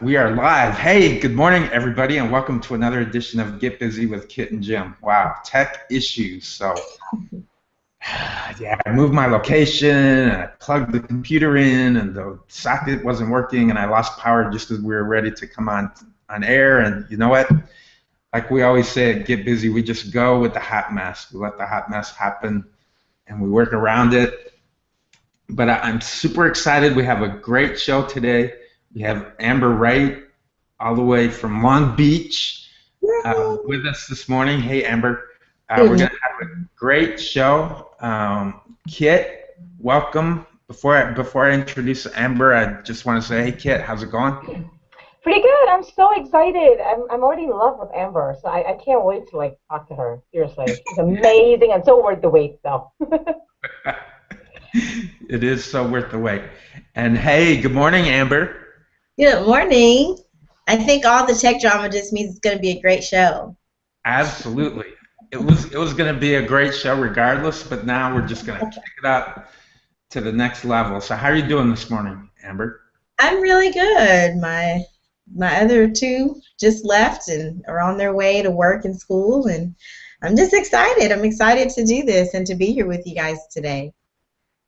We are live. Hey, good morning, everybody, and welcome to another edition of Get Busy with Kit and Jim. Wow, tech issues. Yeah, I moved my location, and I plugged the computer in, and the socket wasn't working, and I lost power just as we were ready to come on air. And you know what? Like we always say at Get Busy, we just go with the hot mess. We let the hot mess happen, and we work around it. But I'm super excited. We have a great show today. We have Amber Wright all the way from Long Beach with us this morning. Hey, Amber. We're going to have a great show. Kit, welcome. Before I introduce Amber, I just want to say, hey, Kit, how's it going? Pretty good. I'm so excited. I'm already in love with Amber, so I can't wait to talk to her. Seriously, she's amazing and so worth the wait, though. It is so worth the wait. And hey, good morning, Amber. Good morning. I think all the tech drama just means it's going to be a great show. Absolutely. It was going to be a great show regardless, but now we're just going to kick it up to the next level. So how are you doing this morning, Amber? I'm really good. My other two just left and are on their way to work and school, and I'm just excited. I'm excited to do this and to be here with you guys today.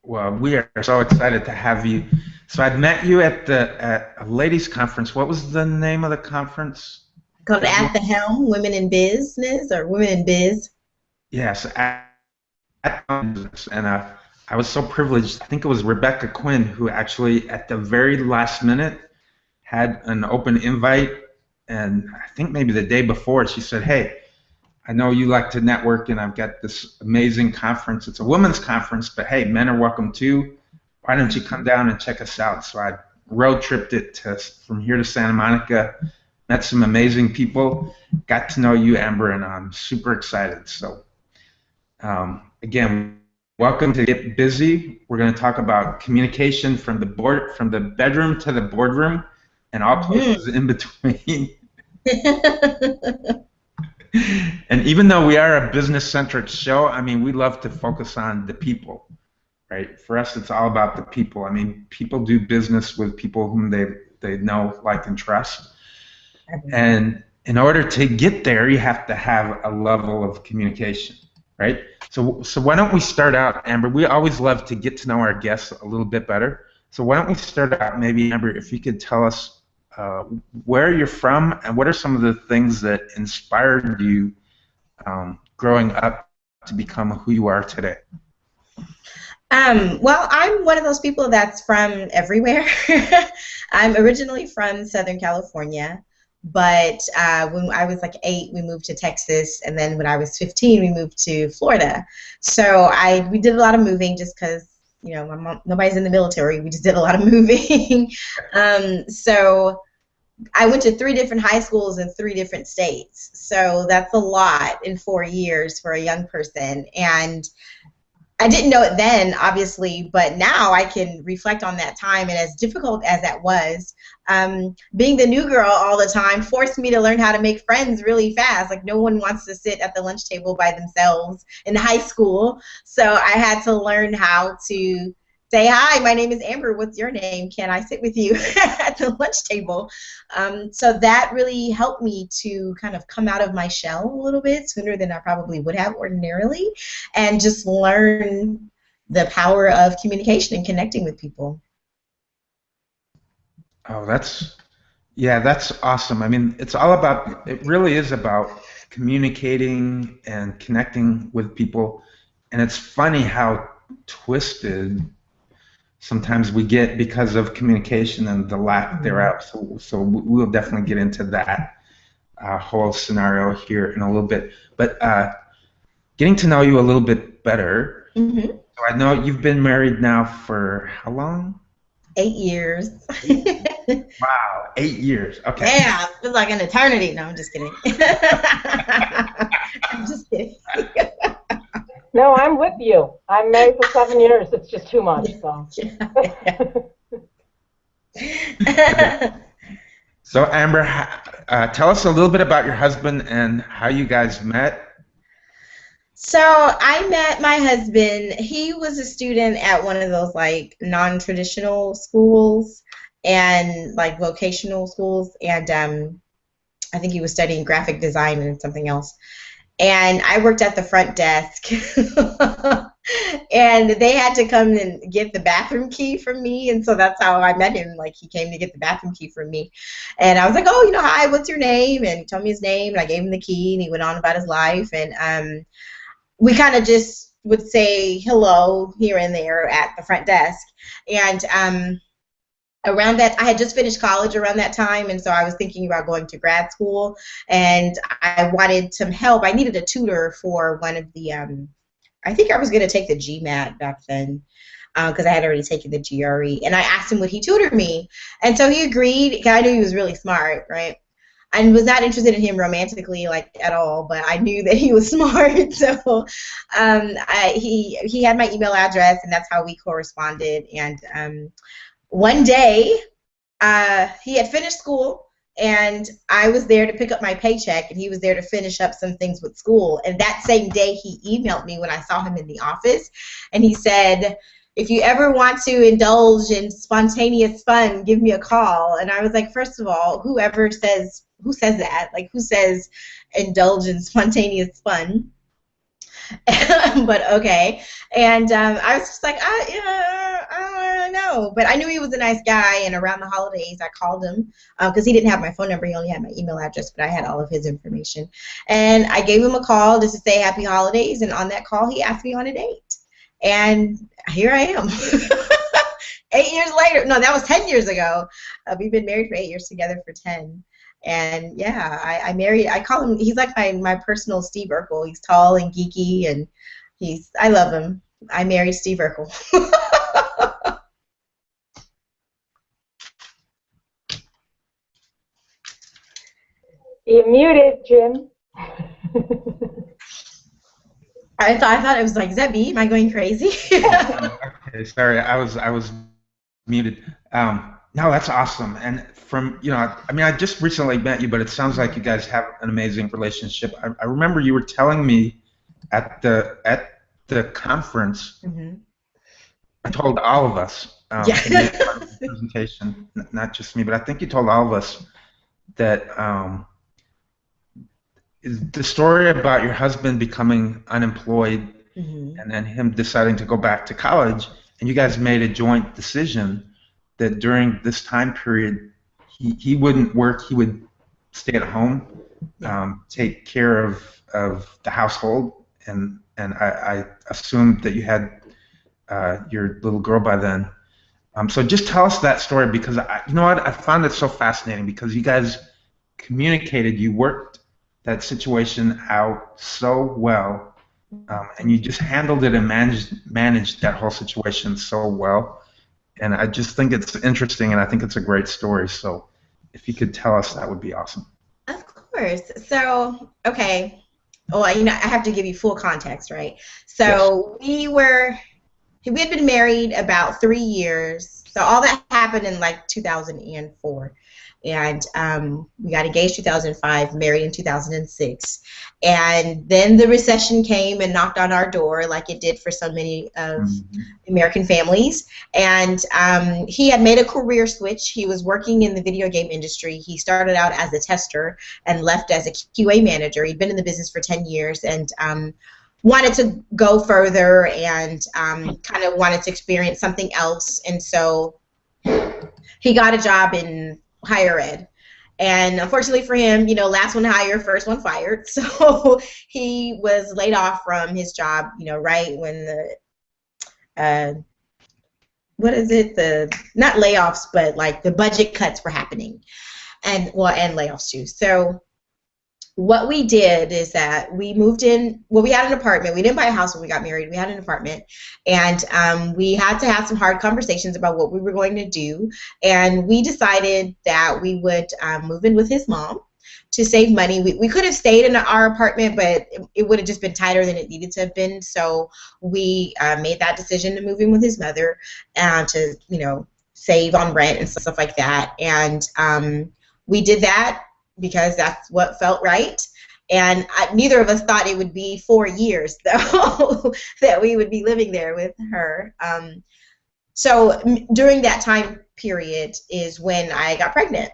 Well, we are so excited to have you. So I'd met you at a ladies' conference. What was the name of the conference? Called At the Helm, Women in Business, or Women in Biz. Yes, at business. And I was so privileged. I think it was Rebecca Quinn who actually, at the very last minute, had an open invite. And I think maybe the day before, she said, hey, I know you like to network, and I've got this amazing conference. It's a women's conference, but hey, men are welcome too. Why don't you come down and check us out? So I road tripped it from here to Santa Monica, met some amazing people, got to know you, Amber, and I'm super excited. So again, welcome to Get Busy. We're going to talk about communication from the bedroom to the boardroom, and all places in between. And even though we are a business-centric show, I mean, we love to focus on the people, right? For us, it's all about the people. I mean, people do business with people whom they know, like, and trust. And in order to get there, you have to have a level of communication, right? So why don't we start out, Amber? We always love to get to know our guests a little bit better. So why don't we start out, maybe, Amber, if you could tell us where you're from, and what are some of the things that inspired you growing up to become who you are today? Well, I'm one of those people that's from everywhere. I'm originally from Southern California, but when I was like 8, we moved to Texas, and then when I was 15, we moved to Florida. So we did a lot of moving just because, you know, my mom, nobody's in the military. We just did a lot of moving. So I went to 3 different high schools in 3 different states. So that's a lot in 4 years for a young person. And I didn't know it then, obviously, but now I can reflect on that time. And as difficult as that was, being the new girl all the time forced me to learn how to make friends really fast. Like, no one wants to sit at the lunch table by themselves in high school. So I had to learn how to say, hi, my name is Amber. What's your name? Can I sit with you at the lunch table? So that really helped me to kind of come out of my shell a little bit sooner than I probably would have ordinarily, and just learn the power of communication and connecting with people. Oh, that's awesome. I mean, it really is about communicating and connecting with people. And it's funny how twisted sometimes we get because of communication and the lack thereof. So we'll definitely get into that whole scenario here in a little bit. But getting to know you a little bit better. Mm-hmm. So I know you've been married now for how long? 8 years. Wow, 8 years. Okay. Yeah, feels like an eternity. No, I'm just kidding. I'm just kidding. No, I'm with you. I'm married for 7 years. It's just too much. So. So Amber, tell us a little bit about your husband and how you guys met. So I met my husband. He was a student at one of those like non-traditional schools, and like vocational schools, and I think he was studying graphic design and something else. And I worked at the front desk. And they had to come and get the bathroom key from me, and so that's how I met him. Like, he came to get the bathroom key from me, and I was like, "Oh, hi, what's your name?" And he told me his name, and I gave him the key, and he went on about his life, and we kind of just would say hello here and there at the front desk, and around that, I had just finished college around that time, and so I was thinking about going to grad school, and I wanted some help. I needed a tutor for one of the, I think I was going to take the GMAT back then, because I had already taken the GRE, and I asked him would he tutor me, and so he agreed, because I knew he was really smart, right? I was not interested in him romantically, like, at all, but I knew that he was smart, so he had my email address, and that's how we corresponded, and one day, he had finished school, and I was there to pick up my paycheck, and he was there to finish up some things with school. And that same day, he emailed me when I saw him in the office, and he said, "If you ever want to indulge in spontaneous fun, give me a call." And I was like, first of all, who says that? Like, who says indulge in spontaneous fun? But okay. And I was just like, I don't know. But I knew he was a nice guy, and around the holidays, I called him because he didn't have my phone number. He only had my email address, but I had all of his information. And I gave him a call just to say happy holidays, and on that call, he asked me on a date. And here I am. 8 years later. No, that was 10 years ago. We've been married for 8 years, together for 10. And yeah, I married, I call him, he's like my personal Steve Urkel. He's tall and geeky, and I love him. I married Steve Urkel. You're muted, Jim. I thought it was like, is that me? Am I going crazy? Okay, sorry, I was muted. No, that's awesome. And from, I mean, I just recently met you, but it sounds like you guys have an amazing relationship. I remember you were telling me at the conference. Mm-hmm. I told all of us Yeah. in the presentation, not just me, but I think you told all of us that the story about your husband becoming unemployed, Mm-hmm. and then him deciding to go back to college, and you guys made a joint decision that during this time period he wouldn't work, he would stay at home, take care of the household, and I assumed that you had your little girl by then. So just tell us that story, because you know what, I found it so fascinating, because you guys communicated, you worked that situation out so well, and you just handled it and managed that whole situation so well. And I just think it's interesting, and I think it's a great story. So if you could tell us, that would be awesome. Of course. So, okay. Well, I have to give you full context, right? So we had been married about 3 years. So all that happened in like 2004. And we got engaged in 2005, married in 2006. And then the recession came and knocked on our door, like it did for so many of American families. And he had made a career switch. He was working in the video game industry. He started out as a tester and left as a QA manager. He'd been in the business for 10 years and wanted to go further and kind of wanted to experience something else. And so he got a job in higher ed. And unfortunately for him, last one hired, first one fired. So he was laid off from his job, right when the, not layoffs, but like the budget cuts were happening. And layoffs too. So what we did is that we moved in. Well, we had an apartment. We didn't buy a house when we got married. We had an apartment, and we had to have some hard conversations about what we were going to do. And we decided that we would move in with his mom to save money. We could have stayed in our apartment, but it would have just been tighter than it needed to have been. So we made that decision to move in with his mother to save on rent and stuff like that. And we did that because that's what felt right. And neither of us thought it would be 4 years, though, that we would be living there with her. So during that time period is when I got pregnant.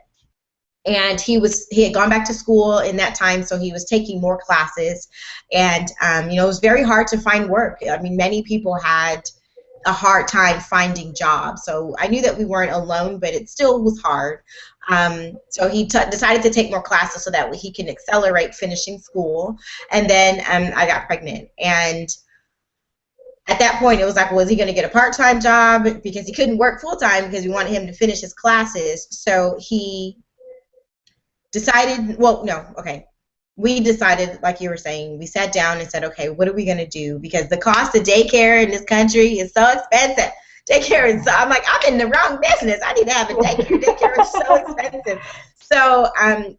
And he had gone back to school in that time, so he was taking more classes. And it was very hard to find work. I mean, many people had a hard time finding jobs. So I knew that we weren't alone, but it still was hard. So he decided to take more classes so that he can accelerate finishing school. And then I got pregnant. And at that point, it was like, was he going to get a part-time job? Because he couldn't work full-time because we wanted him to finish his classes. So he decided, well, no, okay. We decided, like you were saying, we sat down and said, okay, what are we going to do? Because the cost of daycare in this country is so expensive. Daycare is, I'm like, I'm in the wrong business. I need to have a daycare. Daycare is so expensive. So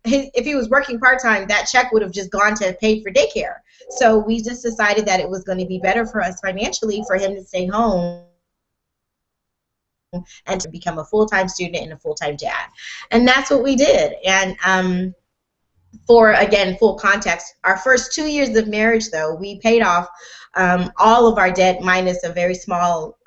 if he was working part-time, that check would have just gone to pay for daycare. So we just decided that it was going to be better for us financially for him to stay home and to become a full-time student and a full-time dad. And that's what we did. And for, again, full context, our first 2 years of marriage, though, we paid off all of our debt minus a very small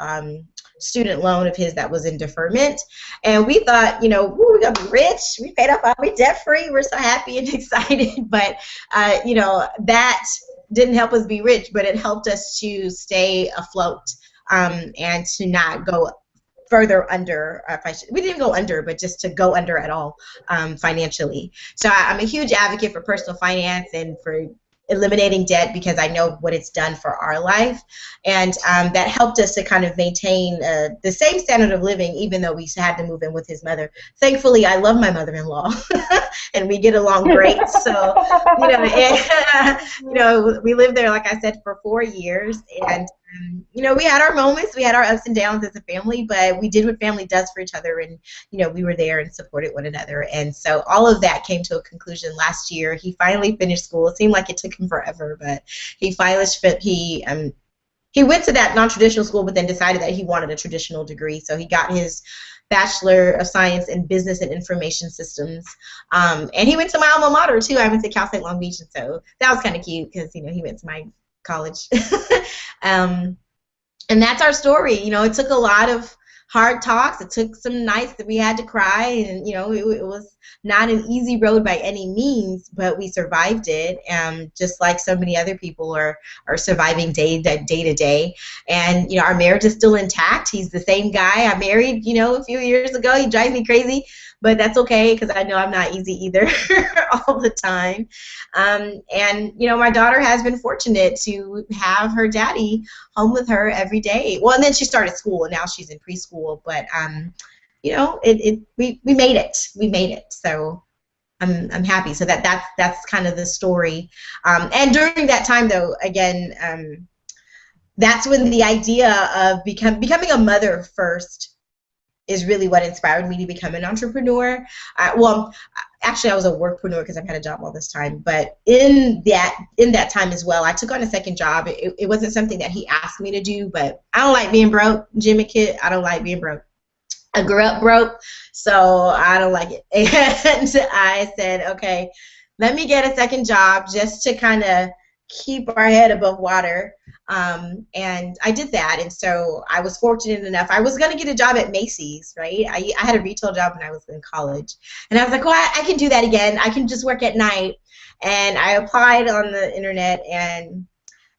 student loan of his that was in deferment. And we thought, we're going to be rich. We paid off all, we're debt-free. We're so happy and excited. But, that didn't help us be rich, but it helped us to stay afloat and to not go further under. We didn't go under, but just to go under at all financially. So I'm a huge advocate for personal finance and for eliminating debt because I know what it's done for our life. And that helped us to kind of maintain the same standard of living, even though we had to move in with his mother. Thankfully, I love my mother-in-law, and we get along great. So, we lived there, like I said, for 4 years. And, we had our moments. We had our ups and downs as a family, but we did what family does for each other. And, we were there and supported one another. And so all of that came to a conclusion last year. He finally finished school. It seemed like it took him forever, but he finally he went to that non-traditional school, but then decided that he wanted a traditional degree. So he got his Bachelor of Science in Business and Information Systems. And he went to my alma mater, too. I went to Cal State Long Beach, and so that was kind of cute because, he went to my college. And that's our story. It took a lot of hard talks. It took some nights that we had to cry, and it was not an easy road by any means, but we survived it. Just like so many other people are surviving day to day. And our marriage is still intact. He's the same guy I married a few years ago. He drives me crazy, but that's okay because I know I'm not easy either all the time. And my daughter has been fortunate to have her daddy home with her every day. Well, and then she started school, and now she's in preschool. But we made it. We made it. So I'm happy. So that's kind of the story. And during that time, though, again, that's when the idea of becoming a mother first is really what inspired me to become an entrepreneur. Actually, I was a workpreneur because I've had a job all this time. But in that time as well, I took on a second job. It wasn't something that he asked me to do, but I don't like being broke, Jimmy Kid. I don't like being broke. I grew up broke, so I don't like it. And I said, okay, let me get a second job just to kind of keep our head above water. And I did that, and so I was fortunate enough. I was going to get a job at Macy's, right? I had a retail job when I was in college, and I was like, well, I can do that again. I can just work at night. And I applied on the internet, and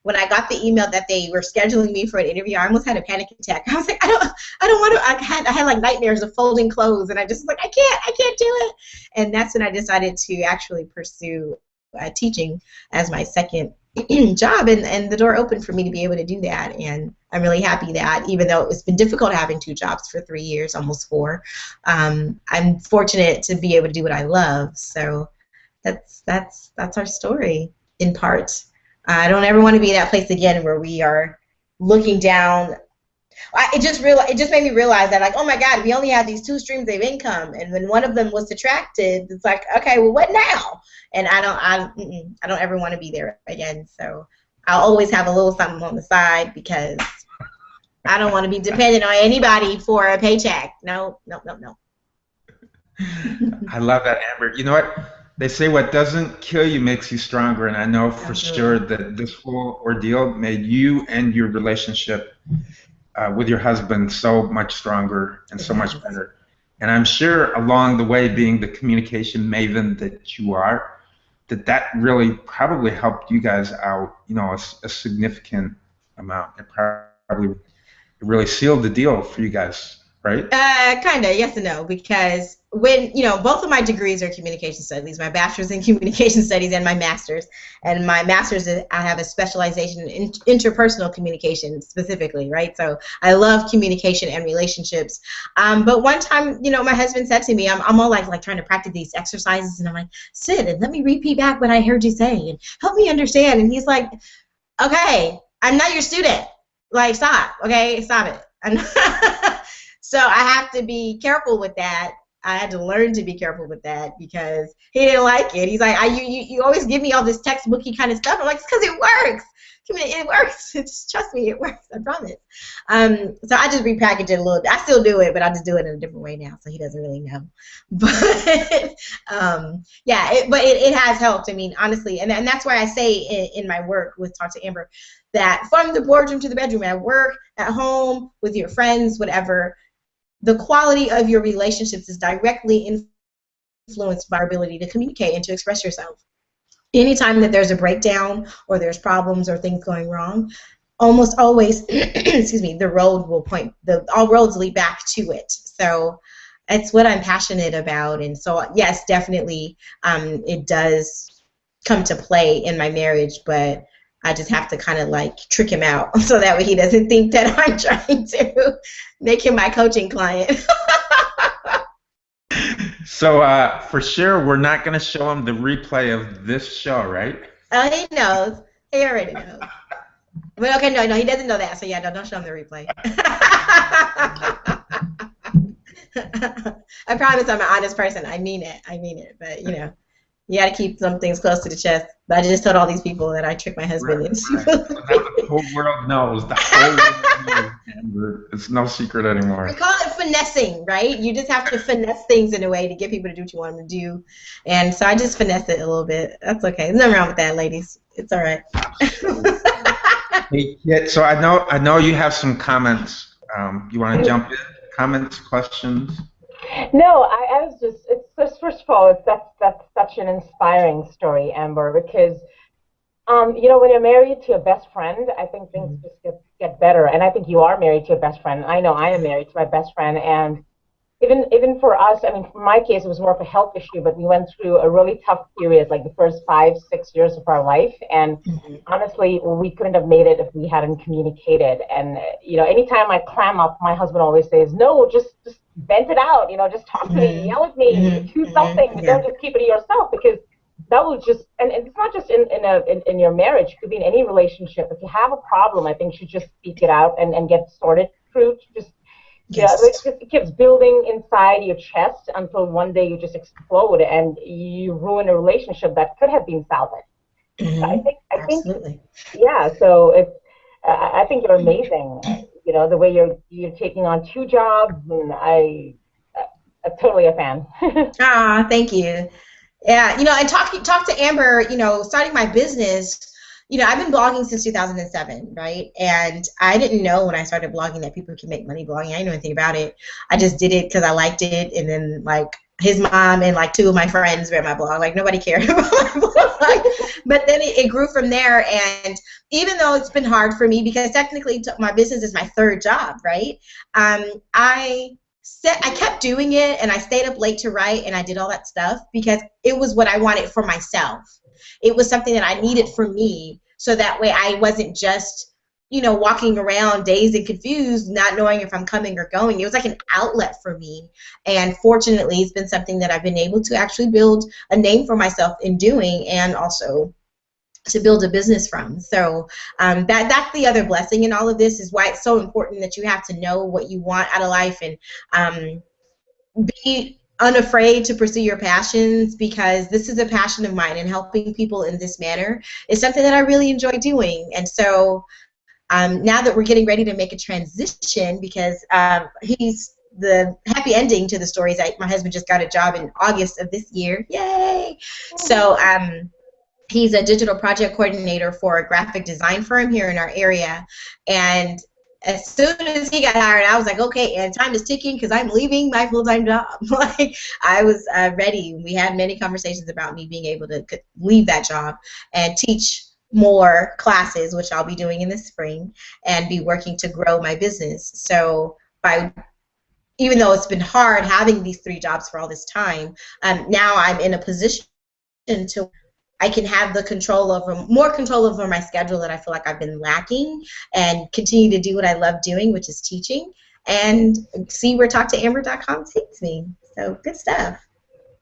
when I got the email that they were scheduling me for an interview, I almost had a panic attack. I was like, I don't want to. I had like nightmares of folding clothes, and I just like, I can't do it. And that's when I decided to actually pursue teaching as my second job, and the door opened for me to be able to do that. And I'm really happy that even though it's been difficult having 2 jobs for 3 years, almost 4, I'm fortunate to be able to do what I love. So that's our story in part. I don't ever want to be in that place again where we are looking down. It just made me realize that, like, oh my God, we only had these 2 streams of income, and when one of them was subtracted, it's like, okay, well, what now? And I don't ever want to be there again. So I'll always have a little something on the side because I don't want to be dependent on anybody for a paycheck. No. I love that, Amber. You know what? They say what doesn't kill you makes you stronger, and I know for sure that this whole ordeal made you and your relationship with your husband so much stronger and so much Yes. better. And I'm sure along the way, being the communication maven that you are, that really probably helped you guys out, a significant amount. It probably really sealed the deal for you guys, right? Kind of, yes and no, because when, both of my degrees are communication studies, my bachelor's in communication studies and my master's. And my master's, I have a specialization in interpersonal communication specifically, right? So I love communication and relationships. But one time, my husband said to me, I'm all like trying to practice these exercises, and I'm like, sit and let me repeat back what I heard you say and help me understand. And he's like, okay, I'm not your student. Like, stop, okay? Stop it. So I have to be careful with that. I had to learn to be careful with that because he didn't like it. He's like, you always give me all this textbooky kind of stuff. I'm like, it's because it works. It works. Just trust me, it works. I promise. So I just repackage it a little bit. I still do it, but I just do it in a different way now, so he doesn't really know. But yeah, but it has helped. I mean, honestly, and that's why I say in my work with Talk to Amber that from the boardroom to the bedroom, at work, at home, with your friends, whatever, the quality of your relationships is directly influenced by our ability to communicate and to express yourself. Anytime that there's a breakdown or there's problems or things going wrong, almost always, excuse me, all roads lead back to it. So it's what I'm passionate about. And so, yes, definitely, it does come to play in my marriage, but I just have to kind of trick him out so that way he doesn't think that I'm trying to make him my coaching client. So for sure, we're not going to show him the replay of this show, right? Oh, he knows. He already knows. But okay, no, he doesn't know that. So yeah, don't show him the replay. I promise I'm an honest person. I mean it. But you got to keep some things close to the chest. But I just told all these people that I tricked my husband into. Right. So now the whole world knows. The whole world knows, Amber. It's no secret anymore. We call it finessing, right? You just have to finesse things in a way to get people to do what you want them to do. And so I just finesse it a little bit. That's okay. There's nothing wrong with that, ladies. It's all right. Yeah, so I know you have some comments. You want to jump in? Comments, questions? No, I was it's first of all, that's such an inspiring story, Amber, because when you're married to a best friend, I think things just get better. And I think you are married to a best friend. I know I am married to my best friend, and even for us, I mean, for my case, it was more of a health issue, but we went through a really tough period, like the first 5-6 years of our life. And honestly, we couldn't have made it if we hadn't communicated. And, anytime I clam up, my husband always says, no, just vent it out, just talk to me, yell at me, do something, but don't just keep it to yourself, because that will just, and it's not just in your marriage, it could be in any relationship. If you have a problem, I think you should just speak it out and get sorted through. It keeps building inside your chest until one day you just explode and you ruin a relationship that could have been salvaged. I think, yeah. So I think you're amazing. The way you're taking on 2 jobs, and I'm totally a fan. Thank you. Yeah, and talk to Amber. Starting my business. I've been blogging since 2007, right? And I didn't know when I started blogging that people can make money blogging. I didn't know anything about it. I just did it because I liked it. And then, his mom and, 2 of my friends read my blog. Nobody cared about my blog. But then it grew from there. And even though it's been hard for me, because technically my business is my 3rd job, right? I kept doing it, and I stayed up late to write, and I did all that stuff because it was what I wanted for myself. It was something that I needed for me, so that way I wasn't just, walking around dazed and confused, not knowing if I'm coming or going. It was like an outlet for me, and fortunately, it's been something that I've been able to actually build a name for myself in doing, and also to build a business from. So that's the other blessing in all of this, is why it's so important that you have to know what you want out of life, and be unafraid to pursue your passions, because this is a passion of mine, and helping people in this manner is something that I really enjoy doing. And so now that we're getting ready to make a transition, because he's the happy ending to the story is that my husband just got a job in August of this year. Yay! So he's a digital project coordinator for a graphic design firm here in our area, and as soon as he got hired, I was like, okay, and time is ticking because I'm leaving my full-time job. Like, I was ready. We had many conversations about me being able to leave that job and teach more classes, which I'll be doing in the spring, and be working to grow my business. So by even though it's been hard having these 3 jobs for all this time, now I'm in a position to I can have the control over more control over my schedule that I feel like I've been lacking, and continue to do what I love doing, which is teaching, and see where talktoamber.com takes me. So good stuff.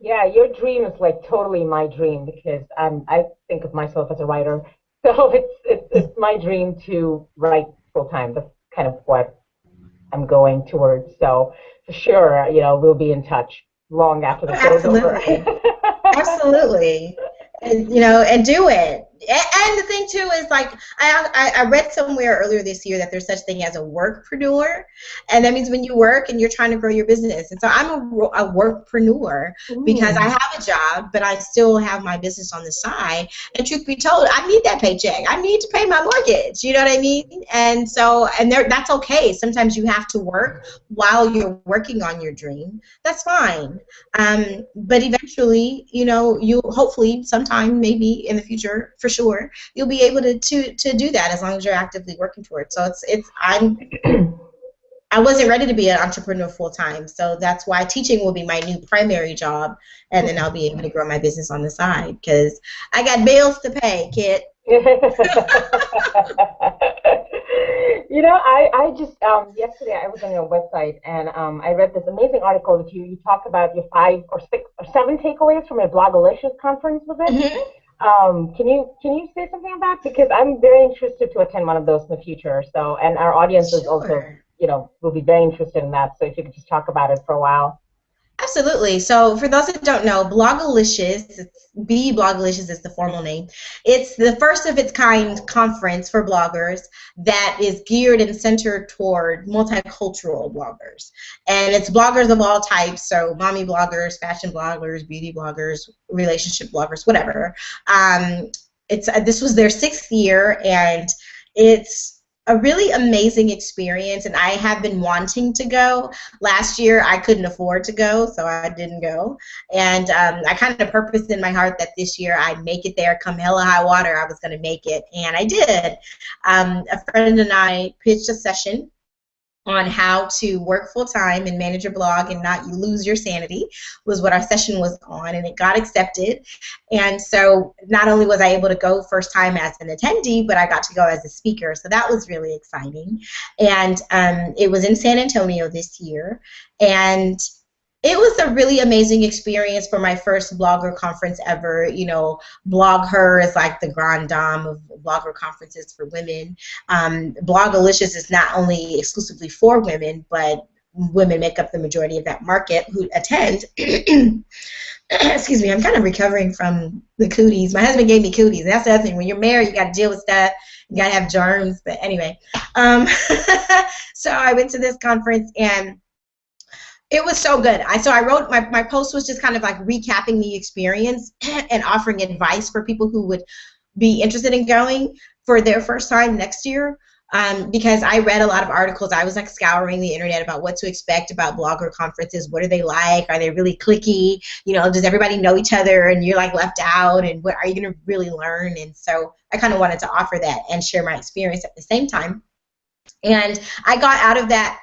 Yeah, your dream is like totally my dream because I think of myself as a writer. So it's my dream to write full time. That's kind of what I'm going towards. So for sure, we'll be in touch long after the show's over. Absolutely. Absolutely. And and do it. And the thing too is, like, I read somewhere earlier this year that there's such thing as a workpreneur, and that means when you work and you're trying to grow your business. And so I'm a workpreneur because I have a job, but I still have my business on the side. And truth be told, I need that paycheck. I need to pay my mortgage. You know what I mean? And so, that's okay. Sometimes you have to work while you're working on your dream. That's fine. But eventually, you hopefully sometime, maybe in the future, for sure, you'll be able to do that as long as you're actively working towards. So I wasn't ready to be an entrepreneur full time, so that's why teaching will be my new primary job, and then I'll be able to grow my business on the side because I got bills to pay, kid. I just yesterday I was on your website and I read this amazing article that you talk about your 5 or 6 or 7 takeaways from your Blogalicious conference, was it? Mm-hmm. Can you say something about it? Because I'm very interested to attend one of those in the future. So, and our audience is also, Sure. will be very interested in that. So if you could just talk about it for a while. Absolutely. So for those that don't know, Blogalicious is the formal name. It's the first of its kind conference for bloggers that is geared and centered toward multicultural bloggers. And it's bloggers of all types, so mommy bloggers, fashion bloggers, beauty bloggers, relationship bloggers, whatever. This was their 6th year, and it's a really amazing experience, and I have been wanting to go. Last year I couldn't afford to go, so I didn't go, and I kind of purposed in my heart that this year I'd make it there, come hell or high water. I was going to make it, and I did. A friend and I pitched a session on how to work full-time and manage your blog and not lose your sanity, was what our session was on, and it got accepted. And so not only was I able to go first time as an attendee, but I got to go as a speaker, so that was really exciting. And it was in San Antonio this year, and it was a really amazing experience for my first blogger conference ever. Blog Her is like the grand dame of blogger conferences for women. Blogalicious is not only exclusively for women, but women make up the majority of that market who attend. Excuse me, I'm kind of recovering from the cooties. My husband gave me cooties. That's the other thing. When you're married, you got to deal with stuff. You got to have germs. But anyway, so I went to this conference, and it was so good. I wrote my post was just kind of like recapping the experience and offering advice for people who would be interested in going for their first time next year. Because I read a lot of articles. I was like scouring the internet about what to expect about blogger conferences. What are they like? Are they really cliquey? Does everybody know each other and you're like left out? And what are you going to really learn? And so I kind of wanted to offer that and share my experience at the same time. And I got out of that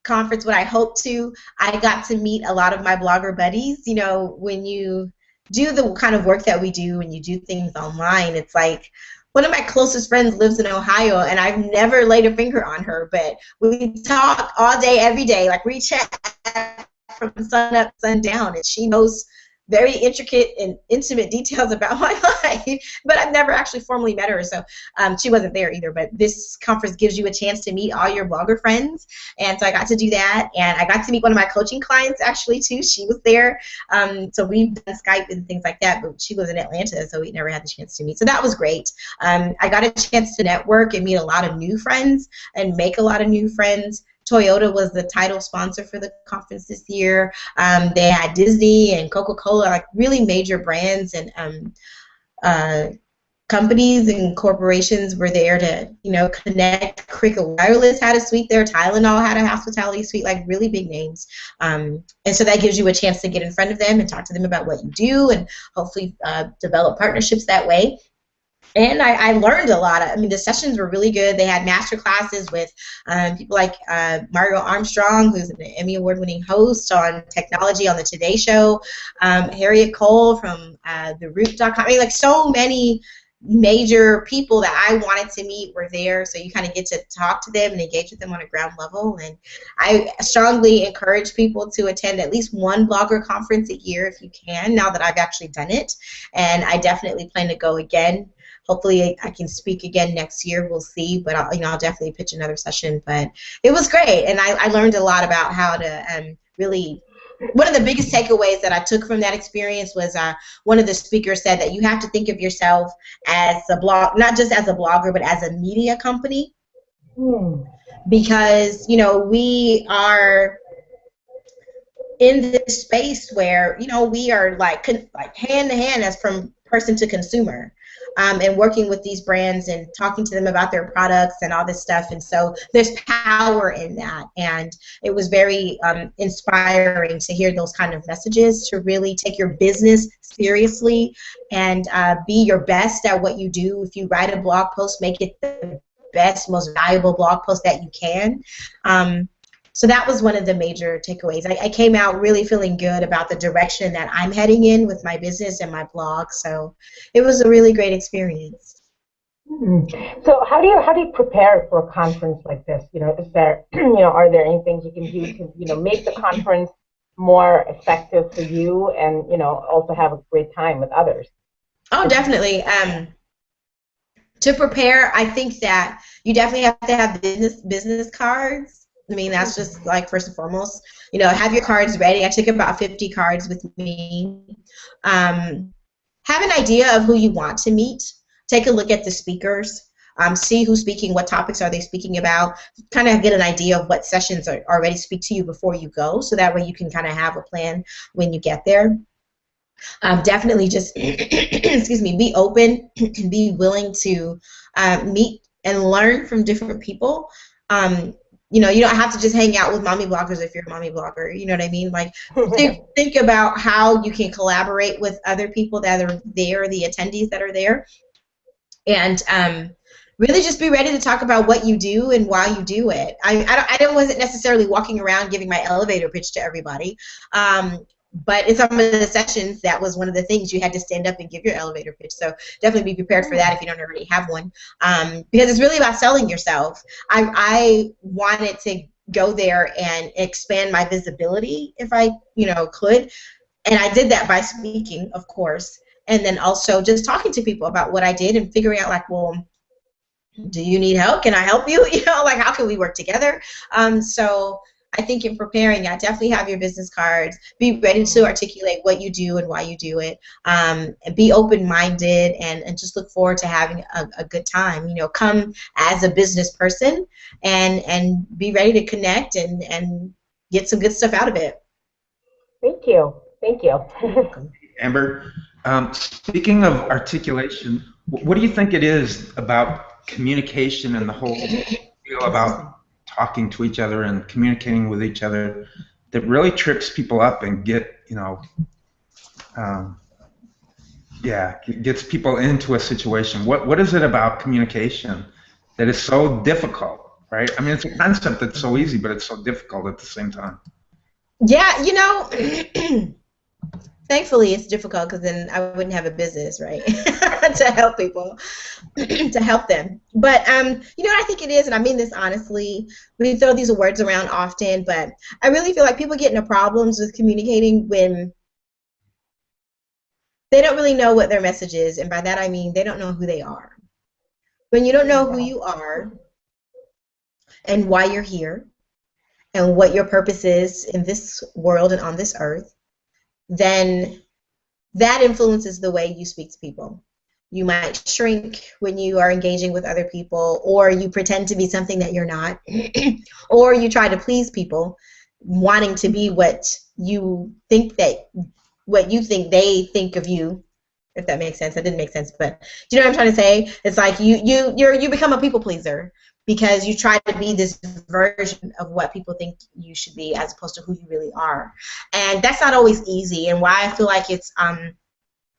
conference what I hoped to. I got to meet a lot of my blogger buddies. When you do the kind of work that we do, when you do things online, it's like one of my closest friends lives in Ohio, and I've never laid a finger on her, but we talk all day, every day. Like, we chat from sun up, sun down, and she knows very intricate and intimate details about my life, but I've never actually formally met her, so she wasn't there either. But this conference gives you a chance to meet all your blogger friends, and so I got to do that, and I got to meet one of my coaching clients actually too. She was there, so we've done Skype and things like that, but she lives in Atlanta, so we never had the chance to meet, so that was great. I got a chance to network and meet a lot of new friends and make a lot of new friends. Toyota was the title sponsor for the conference this year. They had Disney and Coca-Cola, like really major brands, and companies and corporations were there to, connect. Cricket Wireless had a suite there. Tylenol had a hospitality suite, like really big names. And so that gives you a chance to get in front of them and talk to them about what you do and hopefully develop partnerships that way. And I learned a lot. I mean, the sessions were really good. They had master classes with people like Mario Armstrong, who's an Emmy Award-winning host on technology on the Today Show, Harriet Cole from TheRoot.com. I mean, like so many major people that I wanted to meet were there. So you kind of get to talk to them and engage with them on a ground level. And I strongly encourage people to attend at least one blogger conference a year if you can, now that I've actually done it. And I definitely plan to go again. Hopefully I can speak again next year. We'll see, but I'll definitely pitch another session. But it was great, and I learned a lot about how to really. One of the biggest takeaways that I took from that experience was one of the speakers said that you have to think of yourself as a blog, not just as a blogger, but as a media company, because we are in this space where we are like hand to hand as from person to consumer. And working with these brands and talking to them about their products and all this stuff. And so there's power in that. And it was very inspiring to hear those kind of messages, to really take your business seriously and be your best at what you do. If you write a blog post, make it the best, most valuable blog post that you can. So that was one of the major takeaways. I came out really feeling good about the direction that I'm heading in with my business and my blog. So it was a really great experience. So how do you prepare for a conference like this? Is there are there any things you can do to make the conference more effective for you and also have a great time with others? Oh, definitely. To prepare, I think that you definitely have to have business cards. I mean, that's just like first and foremost. Have your cards ready. I took about 50 cards with me. Have an idea of who you want to meet. Take a look at the speakers. See who's speaking, what topics are they speaking about. Kind of get an idea of what sessions are already speak to you before you go, so that way you can kind of have a plan when you get there. Definitely just, excuse me, be open and be willing to meet and learn from different people. You don't have to just hang out with mommy bloggers if you're a mommy blogger. You know what I mean? Like, think about how you can collaborate with other people that are there, the attendees that are there, and really just be ready to talk about what you do and why you do it. I wasn't necessarily walking around giving my elevator pitch to everybody. But in some of the sessions, that was one of the things. You had to stand up and give your elevator pitch. So definitely be prepared for that if you don't already have one. Because it's really about selling yourself. I wanted to go there and expand my visibility if I, could. And I did that by speaking, of course. And then also just talking to people about what I did and figuring out, like, well, do you need help? Can I help you? Like, how can we work together? So I think in preparing, I definitely have your business cards. Be ready to articulate what you do and why you do it. And be open-minded and just look forward to having a good time. Come as a business person and be ready to connect and get some good stuff out of it. Thank you. Thank you. Amber, speaking of articulation, what do you think it is about communication and the whole deal about talking to each other and communicating with each other that really trips people up and gets people into a situation? What is it about communication that is so difficult, right? I mean, it's a concept that's so easy, but it's so difficult at the same time. Yeah, thankfully it's difficult, because then I wouldn't have a business, right? To help people, to help them. But what I think it is, and I mean this honestly, we throw these words around often, but I really feel like people get into problems with communicating when they don't really know what their message is, and by that I mean they don't know who they are. When you don't know who you are and why you're here and what your purpose is in this world and on this earth, then that influences the way you speak to people. You might shrink when you are engaging with other people, or you pretend to be something that you're not, or you try to please people, wanting to be what you think they think of you, if that makes sense. That didn't make sense, but do you know what I'm trying to say? It's like you become a people pleaser because you try to be this version of what people think you should be as opposed to who you really are. And that's not always easy, and why I feel like it's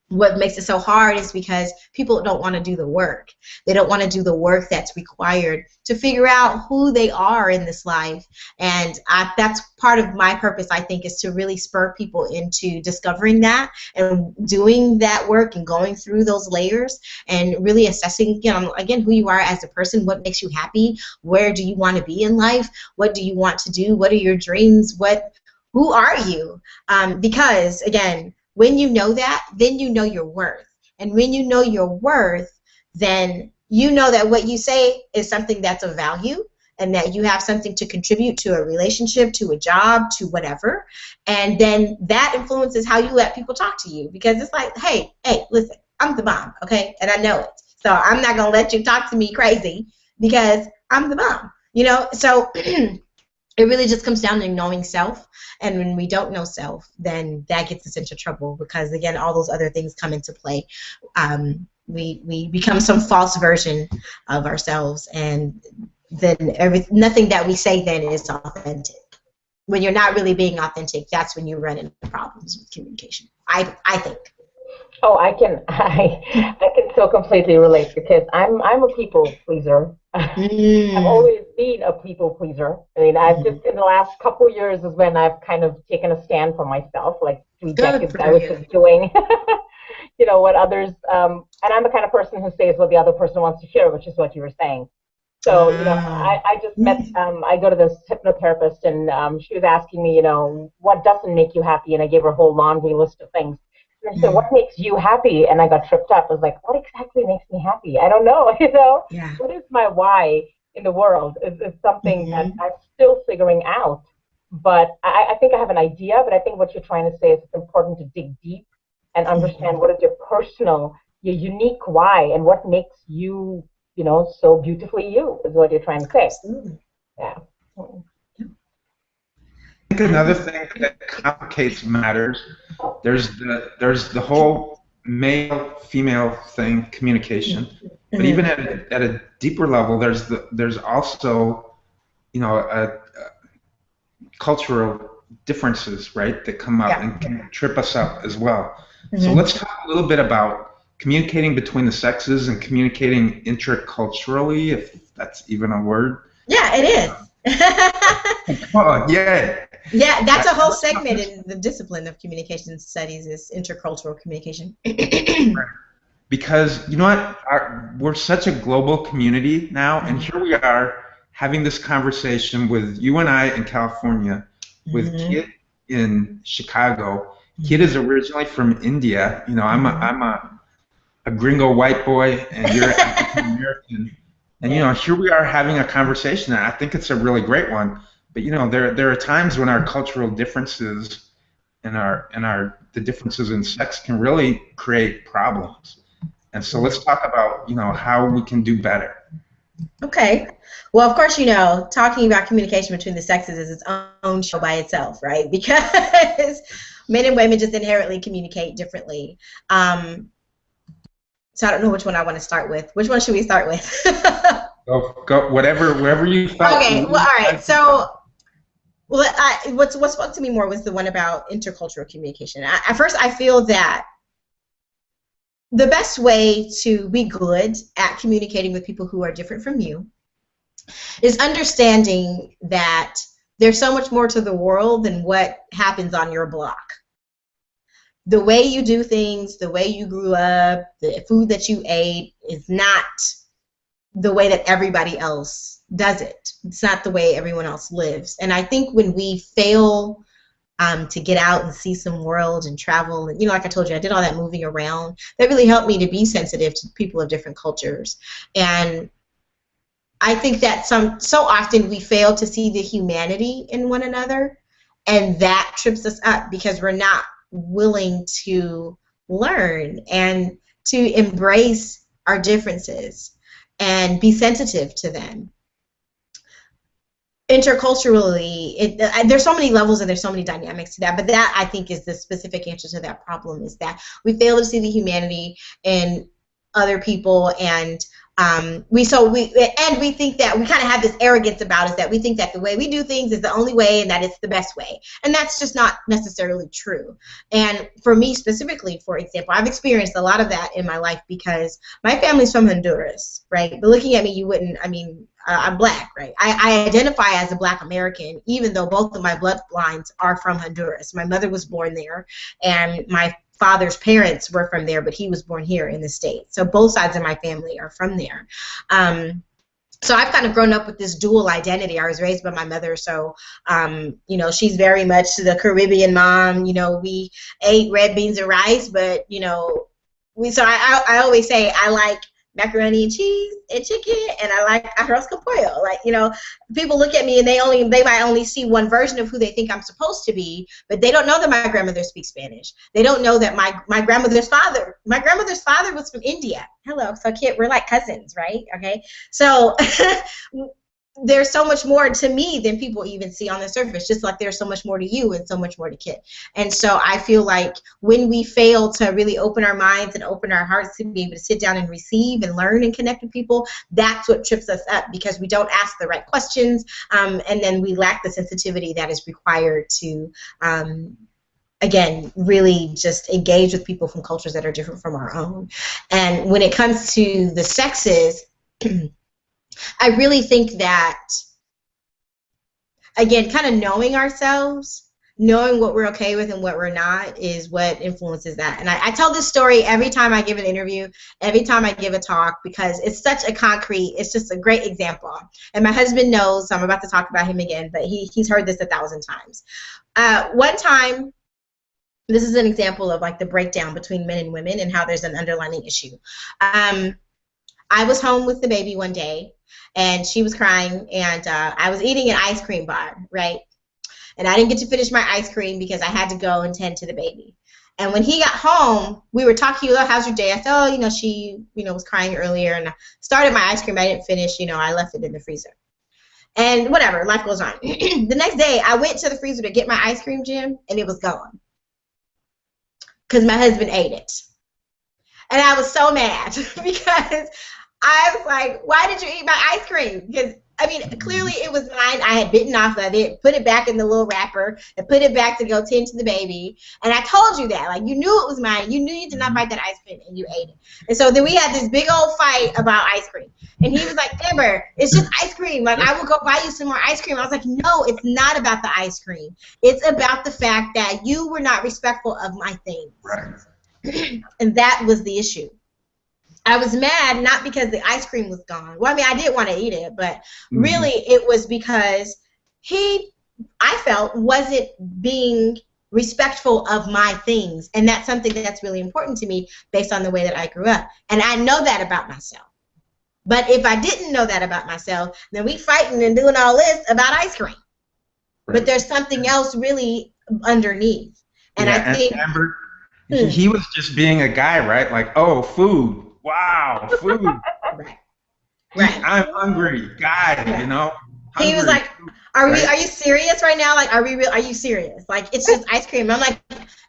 what makes it so hard is because people don't want to do the work. They don't want to do the work that's required to figure out who they are in this life. And that's part of my purpose, I think, is to really spur people into discovering that and doing that work and going through those layers and really assessing, again, who you are as a person, what makes you happy, where do you want to be in life, what do you want to do, what are your dreams, who are you? Because, again, when you know that, then you know your worth. And when you know your worth, then you know that what you say is something that's of value and that you have something to contribute to a relationship, to a job, to whatever. And then that influences how you let people talk to you, because it's like, hey, listen, I'm the bomb, okay? And I know it. So I'm not going to let you talk to me crazy because I'm the bomb, So it really just comes down to knowing self. And when we don't know self, then that gets us into trouble because, again, all those other things come into play. We become some false version of ourselves, and then nothing that we say then is authentic. When you're not really being authentic, that's when you run into problems with communication, I think. Oh, I can so completely relate because I'm a people pleaser. I've always been a people pleaser. I mean, I've just in the last couple years is when I've kind of taken a stand for myself. Like 3 decades, I was just doing, what others. And I'm the kind of person who says what the other person wants to hear, which is what you were saying. So, I just met. I go to this hypnotherapist, and she was asking me, what doesn't make you happy, and I gave her a whole laundry list of things. And so, what makes you happy? And I got tripped up. I was like, what exactly makes me happy? I don't know. Yeah. What is my why in the world? It's something that I'm still figuring out. But I think I have an idea. But I think what you're trying to say is it's important to dig deep and understand what is your personal, your unique why, and what makes you, so beautifully you is what you're trying to say. Absolutely. Yeah. I think another thing that complicates matters. There's the whole male female thing, communication, but even at a deeper level, there's also cultural differences, right, that come up and can trip us up as well. So let's talk a little bit about communicating between the sexes and communicating interculturally, if that's even a word. Yeah, it is. Oh, yeah. Yeah, that's a whole segment in the discipline of communication studies is intercultural communication. Because you know what, we're such a global community now, and here we are having this conversation with you and I in California, with Kit in Chicago. Kit is originally from India. I'm a gringo white boy, and you're African American. And here we are having a conversation, and I think it's a really great one. But there are times when our cultural differences and the differences in sex can really create problems. And so let's talk about how we can do better. Okay. Well, of course, talking about communication between the sexes is its own show by itself, right? Because men and women just inherently communicate differently. So I don't know which one I want to start with. Which one should we start with? Go wherever you felt. Okay. Well, all right. So, what spoke to me more was the one about intercultural communication. At first, I feel that the best way to be good at communicating with people who are different from you is understanding that there's so much more to the world than what happens on your block. The way you do things, the way you grew up, the food that you ate is not the way that everybody else does it. It's not the way everyone else lives. And I think when we fail to get out and see some world and travel, and like I told you, I did all that moving around. That really helped me to be sensitive to people of different cultures. And I think that so often we fail to see the humanity in one another, and that trips us up because we're not willing to learn and to embrace our differences and be sensitive to them. interculturally, there's so many levels and there's so many dynamics to that, but that I think is the specific answer to that problem, is that we fail to see the humanity in other people, and we think that we kind of have this arrogance about us, that we think that the way we do things is the only way and that it's the best way, and that's just not necessarily true. And for me specifically, for example, I've experienced a lot of that in my life because my family's from Honduras, right? But looking at me, you wouldn't, I mean, I'm black, right? I identify as a black American, even though both of my bloodlines are from Honduras. My mother was born there, and my father's parents were from there, but he was born here in the States. So both sides of my family are from there. So I've kind of grown up with this dual identity. I was raised by my mother, so you know, she's very much the Caribbean mom. You know, we ate red beans and rice, but you know, I always say I like macaroni and cheese and chicken, and I like arroz con pollo. Like, you know, people look at me and they might only see one version of who they think I'm supposed to be, but they don't know that my grandmother speaks Spanish. They don't know that my grandmother's father was from India. Hello, so kid, we're like cousins, right? Okay, so there's so much more to me than people even see on the surface, just like there's so much more to you and so much more to Kit. And so I feel like when we fail to really open our minds and open our hearts to be able to sit down and receive and learn and connect with people, that's what trips us up, because we don't ask the right questions, and then we lack the sensitivity that is required to again, really just engage with people from cultures that are different from our own. And when it comes to the sexes, I really think that, again, kind of knowing ourselves, knowing what we're okay with and what we're not, is what influences that. And I tell this story every time I give an interview, every time I give a talk, because it's such a concrete, it's just a great example. And my husband knows, so I'm about to talk about him again, but he's heard this 1,000 times. One time, this is an example of like the breakdown between men and women and how there's an underlying issue. I was home with the baby one day, and she was crying, and I was eating an ice cream bar, right? And I didn't get to finish my ice cream because I had to go and tend to the baby. And when he got home, we were talking, oh, how's your day? I said, oh, you know, she, you know, was crying earlier, and I started my ice cream. I didn't finish, you know, I left it in the freezer. And whatever, life goes on. The next day, I went to the freezer to get my ice cream, Jim, and it was gone because my husband ate it. And I was so mad because I was like, why did you eat my ice cream? Because, I mean, clearly it was mine. I had bitten off of it, put it back in the little wrapper, and put it back to go tend to the baby. And I told you that. Like, you knew it was mine. You knew you did not bite that ice cream, and you ate it. And so then we had this big old fight about ice cream. And he was like, Amber, it's just ice cream. Like, I will go buy you some more ice cream. I was like, no, it's not about the ice cream. It's about the fact that you were not respectful of my things. Right. And that was the issue. I was mad not because the ice cream was gone. Well, I mean, I did want to eat it, but really it was because I felt, wasn't being respectful of my things. And that's something that's really important to me based on the way that I grew up. And I know that about myself. But if I didn't know that about myself, then we fighting and doing all this about ice cream. Right. But there's something else really underneath. And I think Amber, he was just being a guy, right? Like, oh, food. Wow, food. Right. I'm hungry, guy. Right. You know. Hungry. He was like, "Are you serious right now? Like, are you serious? Like, it's just ice cream." I'm like,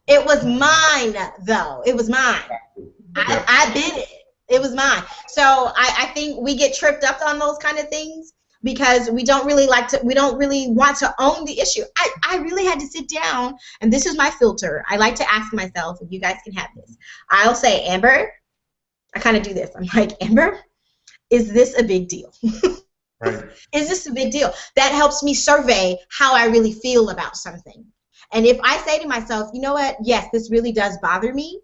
"It was mine, though. It was mine. I did it. It was mine." So I think we get tripped up on those kind of things because we don't really want to own the issue. I really had to sit down, and this is my filter. I like to ask myself, and you guys can have this. I'll say, Amber. I kind of do this. I'm like, Amber, is this a big deal? Right. Is this a big deal? That helps me survey how I really feel about something. And if I say to myself, you know what, yes, this really does bother me,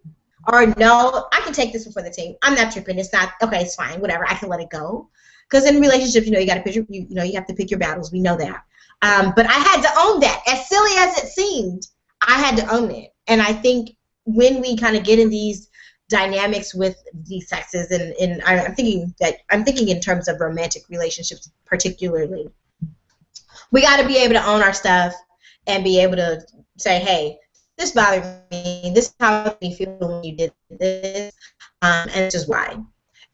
or no, I can take this before the team. I'm not tripping. It's not, okay, it's fine, whatever. I can let it go. Because in relationships, you know, you got to pick you have to pick your battles. We know that. But I had to own that. As silly as it seemed, I had to own it. And I think when we kind of get in these dynamics with these sexes, and I'm thinking in terms of romantic relationships particularly, we got to be able to own our stuff and be able to say, hey, this bothered me, this is how it made me feel when you did this, and it's just why.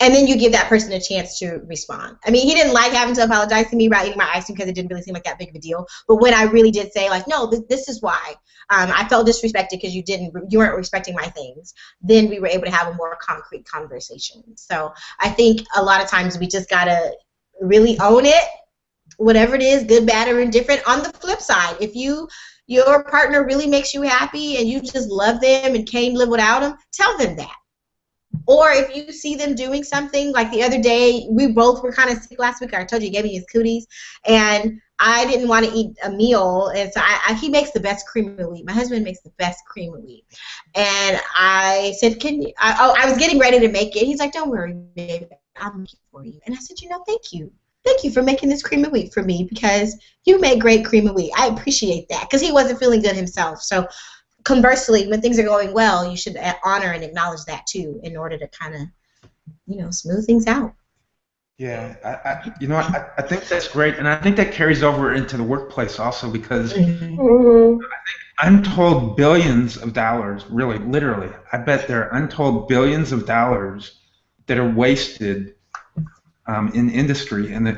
And then you give that person a chance to respond. I mean, he didn't like having to apologize to me about eating my ice cream because it didn't really seem like that big of a deal. But when I really did say, like, no, this is why I felt disrespected because you weren't respecting my things, then we were able to have a more concrete conversation. So I think a lot of times we just gotta really own it, whatever it is, good, bad, or indifferent. On the flip side, if your partner really makes you happy and you just love them and can't live without them, tell them that. Or if you see them doing something, like the other day, we both were kind of sick last week. I told you he gave me his cooties, and I didn't want to eat a meal, and so he makes the best cream of wheat. My husband makes the best cream of wheat, and I said, "Can you?" I was getting ready to make it. He's like, "Don't worry, baby, I'll make it for you." And I said, thank you. Thank you for making this cream of wheat for me because you make great cream of wheat. I appreciate that because he wasn't feeling good himself. So conversely, when things are going well, you should honor and acknowledge that too in order to kind of, smooth things out. Yeah, I think that's great, and I think that carries over into the workplace also because untold billions of dollars, really, literally, I bet there are untold billions of dollars that are wasted in industry and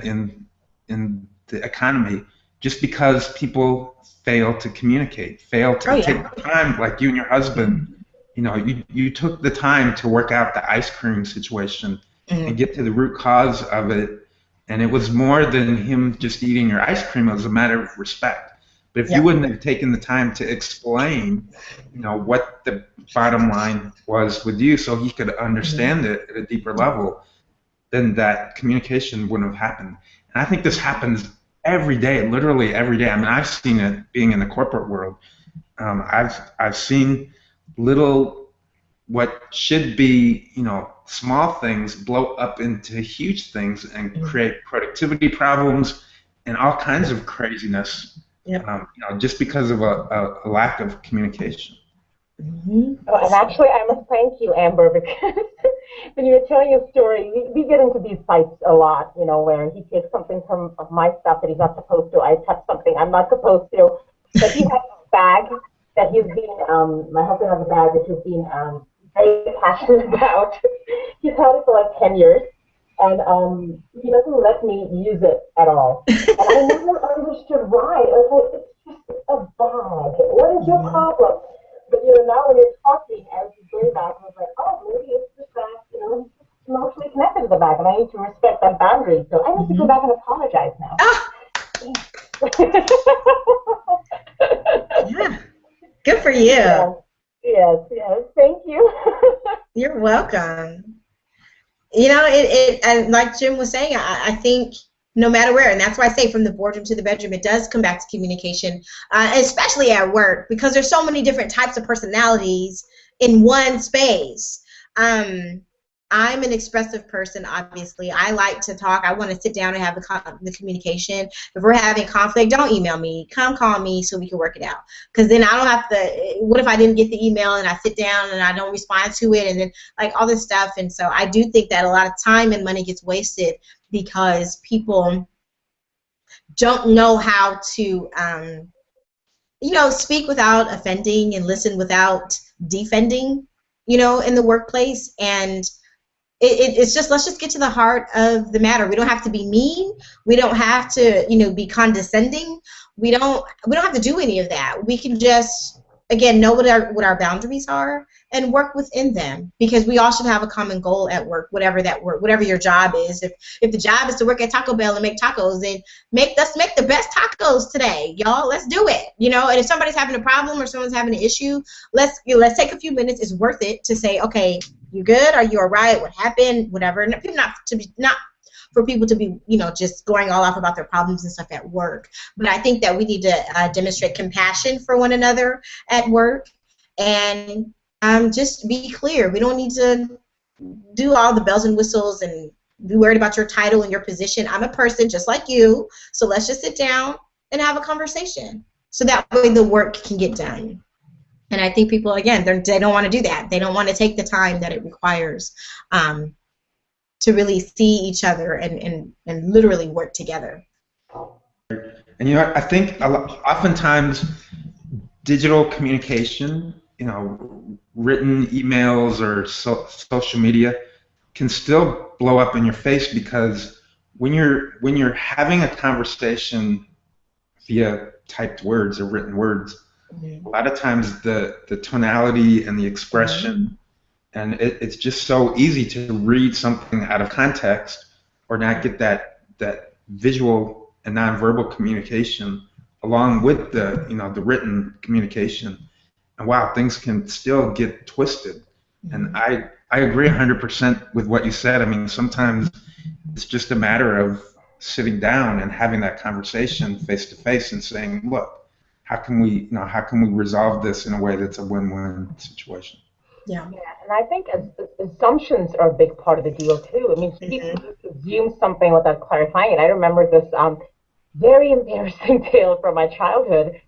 in the economy just because people fail to communicate, fail to take the time, like you and your husband, you took the time to work out the ice cream situation and get to the root cause of it, and it was more than him just eating your ice cream. It was a matter of respect. But if you wouldn't have taken the time to explain, what the bottom line was with you so he could understand it at a deeper level, then that communication wouldn't have happened. And I think this happens every day, literally every day. I mean, I've seen it being in the corporate world. I've seen little, what should be, small things blow up into huge things and create productivity problems and all kinds of craziness, just because of a lack of communication. Oh, and actually, I must thank you, Amber, because when you were telling your story, we get into these fights a lot, where he takes something of my stuff that he's not supposed to. I touch something I'm not supposed to. But he has a bag that he's been, my husband has a bag that he's been very passionate about. He's had it for like 10 years, and he doesn't let me use it at all. And I never understood why. I was like, it's just a bag. What is your problem? But now when you're talking, as you bring back, I was like, oh, maybe it's just that, he's emotionally connected to the bag, and I need to respect that boundary. So I need to go back and apologize now. Yeah. Good for you. Yes. Thank you. You're welcome. And like Jim was saying, I think no matter where, and that's why I say from the boardroom to the bedroom, it does come back to communication, especially at work, because there's so many different types of personalities in one space. I'm an expressive person, obviously. I like to talk. I want to sit down and have the communication. If we're having conflict, don't email me. Come call me so we can work it out. Because then I don't have to, what if I didn't get the email and I sit down and I don't respond to it and then like all this stuff. And so I do think that a lot of time and money gets wasted because people don't know how to, speak without offending and listen without defending, in the workplace. And it's just, let's just get to the heart of the matter. We don't have to be mean. We don't have to, be condescending. We don't have to do any of that. We can just, again, know what our boundaries are and work within them, because we all should have a common goal at work, whatever your job is. If the job is to work at Taco Bell and make tacos, then let's make the best tacos today, y'all. Let's do it. And if somebody's having a problem or someone's having an issue, let's take a few minutes. It's worth it to say, okay, you good? Are you all right? What happened? Whatever. Not for people to be, just going all off about their problems and stuff at work. But I think that we need to demonstrate compassion for one another at work and just be clear. We don't need to do all the bells and whistles and be worried about your title and your position. I'm a person just like you, so let's just sit down and have a conversation so that way the work can get done. And I think people, again, they don't want to do that. They don't want to take the time that it requires to really see each other and literally work together. And I think oftentimes digital communication, written emails or social media, can still blow up in your face, because when you're having a conversation via typed words or written words, a lot of times the tonality and the expression, and it's just so easy to read something out of context or not get that visual and nonverbal communication along with the written communication. And wow, things can still get twisted. And I agree 100% with what you said. I mean, sometimes it's just a matter of sitting down and having that conversation face to face and saying, look, how can we resolve this in a way that's a win-win situation? Yeah, and I think assumptions are a big part of the deal too. I mean, people just assume something without clarifying it. I remember this very embarrassing tale from my childhood.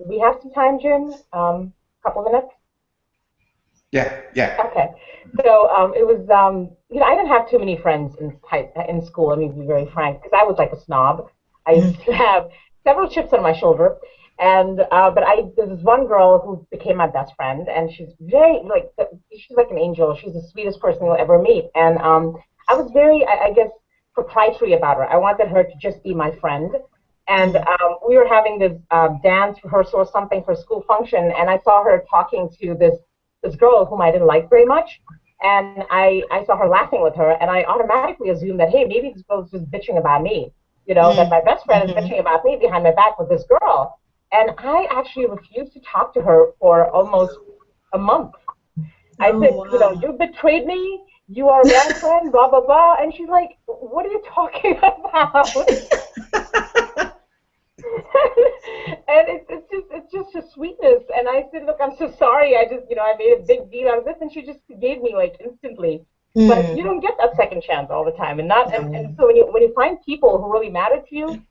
We have some time, Jim? Couple of minutes? Yeah. Okay. So it was, I didn't have too many friends in school. I mean, to be very frank, because I was like a snob. I used to have several chips on my shoulder, and there's this one girl who became my best friend, and she's she's like an angel. She's the sweetest person you'll ever meet, and I was very, I guess, proprietary about her. I wanted her to just be my friend. And we were having this dance rehearsal or something for a school function, and I saw her talking to this girl whom I didn't like very much, and I saw her laughing with her, and I automatically assumed that, hey, maybe this girl's just bitching about me, that my best friend is bitching about me behind my back with this girl. And I actually refused to talk to her for almost a month. I said, you betrayed me, you are a bad friend, blah, blah, blah. And she's like, what are you talking about? And it's just a sweetness. And I said, look, I'm so sorry. I made a big deal out of this, and she just forgave me like instantly. But you don't get that second chance all the time, and so when you find people who really matter to you,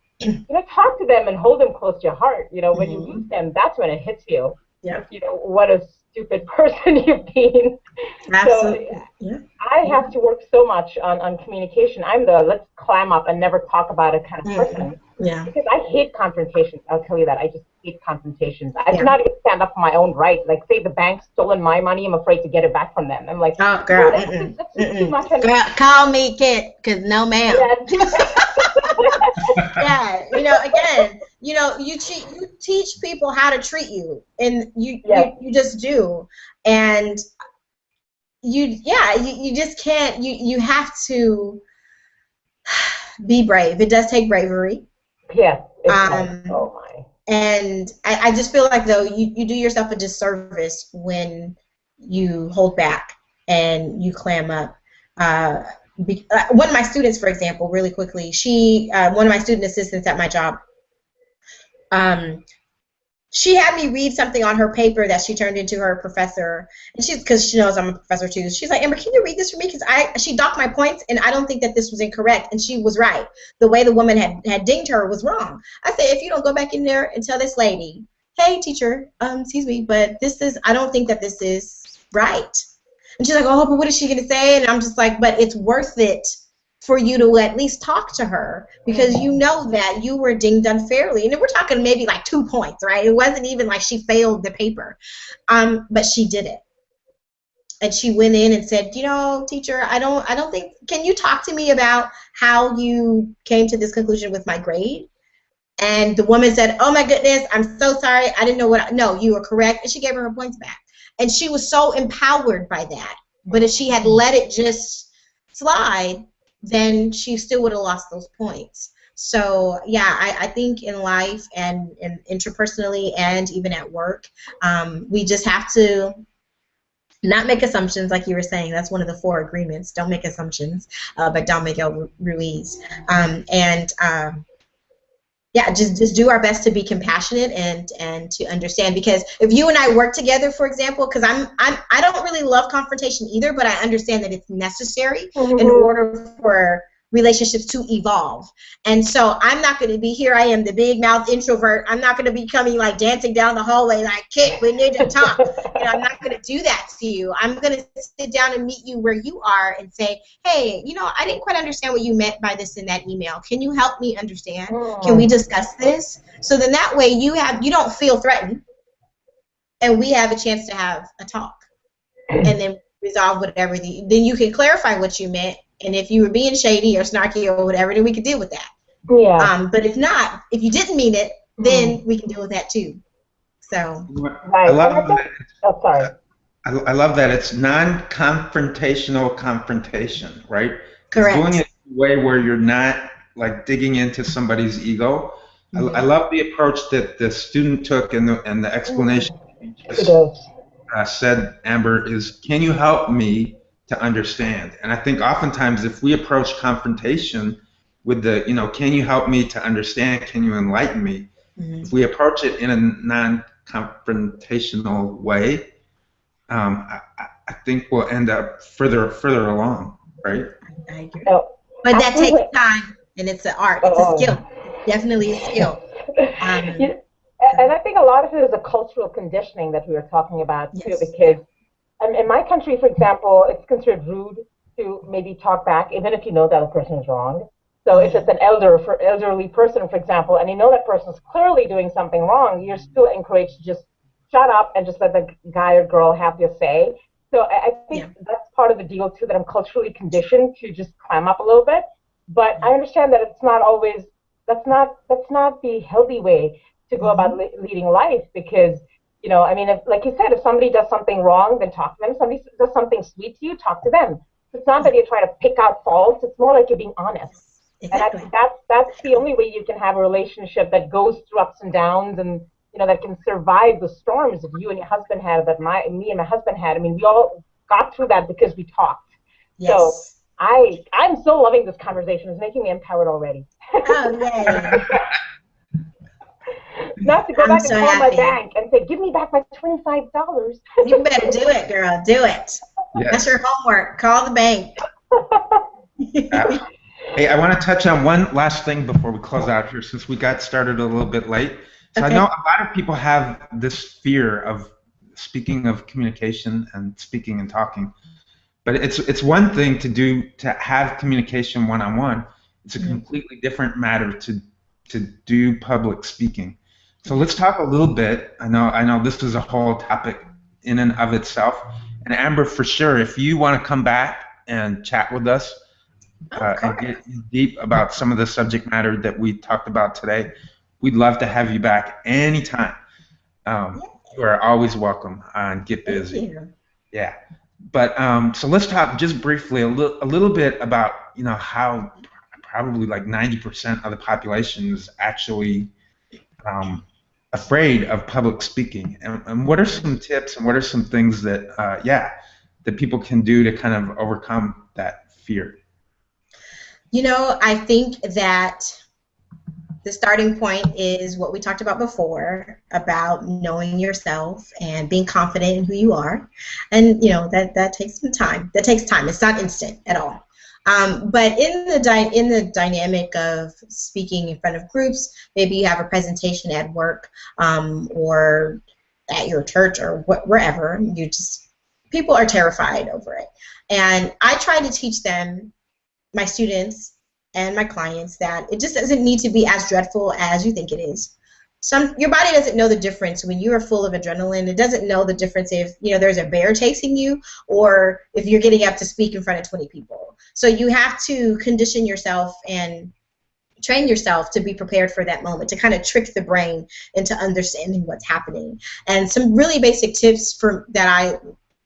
talk to them and hold them close to your heart. When you lose them, that's when it hits you. Yeah. What a stupid person you've been. Absolutely. So I have to work so much on communication. I'm the let's climb up and never talk about it kind of person. Yeah. Because I hate confrontations. I'll tell you that. I just hate confrontations. I cannot even stand up for my own right. Like, say the bank's stolen my money, I'm afraid to get it back from them. I'm like, oh, girl, that's too much. Girl, call me Kit, because no, ma'am. Yeah, again, you teach people how to treat you, and you just do, and you just can't. You have to be brave. It does take bravery. Yeah. Oh my. And I just feel like, though, you do yourself a disservice when you hold back and you clam up. One of my students, for example, really quickly, one of my student assistants at my job, she had me read something on her paper that she turned into her professor, and because she knows I'm a professor too. She's like, Amber, can you read this for me? Because she docked my points, and I don't think that this was incorrect, and she was right. The way the woman had dinged her was wrong. I said, if you don't go back in there and tell this lady, hey, teacher, excuse me, but I don't think that this is right. And she's like, oh, but what is she going to say? And I'm just like, but it's worth it for you to at least talk to her, because you know that you were dinged unfairly. And we're talking maybe like 2 points, right? It wasn't even like she failed the paper. But she did it. And she went in and said, teacher, I don't think, can you talk to me about how you came to this conclusion with my grade? And the woman said, oh my goodness, I'm so sorry. I didn't know no, you were correct. And she gave her points back. And she was so empowered by that. But if she had let it just slide, then she still would have lost those points. So, yeah, I think in life and interpersonally and even at work, we just have to not make assumptions, like you were saying. That's one of the 4 agreements. Don't make assumptions, by Don Miguel Ruiz. Yeah, just do our best to be compassionate and to understand, because if you and I work together, for example, because I don't really love confrontation either, but I understand that it's necessary in order for relationships to evolve. And so I'm not going to be here. I am the big mouth introvert. I'm not going to be coming like dancing down the hallway like, Kit, we need to talk. I'm not going to do that to you. I'm going to sit down and meet you where you are and say, hey, I didn't quite understand what you meant by this in that email. Can you help me understand? Can we discuss this? So then that way you don't feel threatened, and we have a chance to have a talk. And then resolve whatever. Then you can clarify what you meant, and if you were being shady or snarky or whatever, then we could deal with that. Yeah. But if not, if you didn't mean it, then we can deal with that too. So. I Right. And I love think, that. oh, sorry. I love that it's non-confrontational confrontation, right? It's doing Correct. it in a way where you're not like digging into somebody's ego. I love the approach that the student took and the explanation you just Kudos. said, Amber, is can you help me to understand? And I think oftentimes if we approach confrontation with the, can you help me to understand? Can you enlighten me? If we approach it in a non-confrontational way, I think we'll end up further along, right? I agree. Oh, But that absolutely. takes time, and it's an art. It's a skill. It's definitely a skill. And I think a lot of it is a cultural conditioning that we were talking about too, because in my country, for example, it's considered rude to maybe talk back, even if you know that a person is wrong. So if it's an elderly person, for example, and you know that person is clearly doing something wrong, you're still encouraged to just shut up and just let the guy or girl have their say. So I think that's part of the deal too, that I'm culturally conditioned to just clam up a little bit. But I understand that it's not always, that's not the healthy way to go about leading life, because, I mean, if, like you said, if somebody does something wrong, then talk to them. If somebody does something sweet to you, talk to them. It's not that you're trying to pick out faults. It's more like you're being honest. Exactly. And that's the only way you can have a relationship that goes through ups and downs, and that can survive the storms that you and your husband had, that me and my husband had. I mean, we all got through that because we talked. Yes. So I'm so loving this conversation. It's making me empowered already. Oh, yay. Not to go back and call my bank and say, give me back my $25. You better do it, girl. Do it. Yes. That's your homework. Call the bank. Hey, I want to touch on one last thing before we close out here, since we got started a little bit late. So I know a lot of people have this fear of speaking, of communication and speaking and talking, but it's one thing to have communication one-on-one. It's a completely different matter to do public speaking. So let's talk a little bit. I know this is a whole topic in and of itself. And Amber, for sure, if you want to come back and chat with us and get deep about some of the subject matter that we talked about today, we'd love to have you back anytime. You are always welcome on Get Busy. Thank you. Yeah. But so let's talk just briefly a little bit about how probably like 90% of the population is actually afraid of public speaking, and what are some tips and what are some things that that people can do to kind of overcome that fear? I think that the starting point is what we talked about before, about knowing yourself and being confident in who you are, and that takes some time. That takes time. It's not instant at all. But in the dynamic of speaking in front of groups, maybe you have a presentation at work or at your church or wherever, people are terrified over it. And I try to teach them, my students and my clients, that it just doesn't need to be as dreadful as you think it is. Your body doesn't know the difference when you are full of adrenaline. It doesn't know the difference if there's a bear chasing you or if you're getting up to speak in front of 20 people. So you have to condition yourself and train yourself to be prepared for that moment, to kind of trick the brain into understanding what's happening. And some really basic tips that I